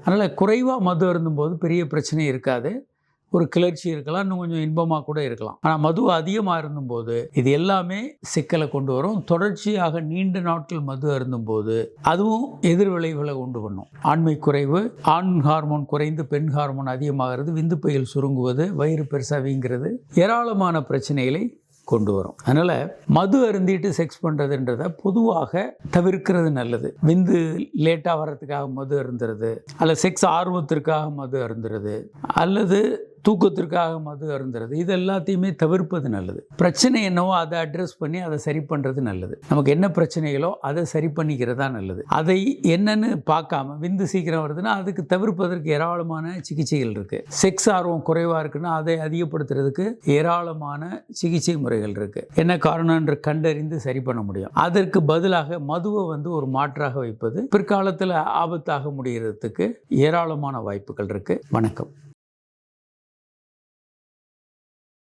அதனால் குறைவாக மது அருந்தும்போது பெரிய பிரச்சனை இருக்காது. ஒரு கிளர்ச்சி இருக்கலாம், இன்னும் கொஞ்சம் இன்பமாக கூட இருக்கலாம். ஆனால் மது அதிகமாக இருந்தும்போது இது எல்லாமே சிக்கலை கொண்டு வரும். தொடர்ச்சியாக நீண்ட நாட்கள் மது அருந்தும்போது அதுவும் எதிர் விளைவுகளை உண்டு பண்ணும். ஆண்மை குறைவு, ஆண் ஹார்மோன் குறைந்து பெண் ஹார்மோன் அதிகமாகிறது, விந்துப்பையில் சுருங்குவது, வயிறு பெருசாக வீங்கிறது, ஏராளமான பிரச்சனைகளை கொண்டு வரும். அதனால் மது அருந்திட்டு செக்ஸ் பண்ணுறதுன்றதை பொதுவாக தவிர்க்கிறது நல்லது. விந்து லேட்டாக வர்றதுக்காக மது அருந்துறது, அல்லது செக்ஸ் ஆர்வத்திற்காக மது அருந்துறது, அல்லது தூக்கத்திற்காக மது அருந்துறது, இது எல்லாத்தையுமே தவிர்ப்பது நல்லது. பிரச்சனை என்னவோ அதை அட்ரஸ் பண்ணி அதை சரி பண்ணுறது நல்லது. நமக்கு என்ன பிரச்சனைகளோ அதை சரி பண்ணிக்கிறதா நல்லது. அதை என்னன்னு பார்க்காம விந்து சீக்கிரம் வருதுன்னா அதுக்கு தவிர்ப்பதற்கு ஏராளமான சிகிச்சைகள் இருக்குது. செக்ஸ் ஆர்வம் குறைவாக இருக்குன்னா அதை அதிகப்படுத்துறதுக்கு ஏராளமான சிகிச்சை முறைகள் இருக்குது. என்ன காரணம் என்று கண்டறிந்து சரி பண்ண முடியும். அதற்கு பதிலாக மதுவை ஒரு மாற்றாக வைப்பது பிற்காலத்தில் ஆபத்தாக முடிகிறதுக்கு ஏராளமான வாய்ப்புகள் இருக்குது. வணக்கம்.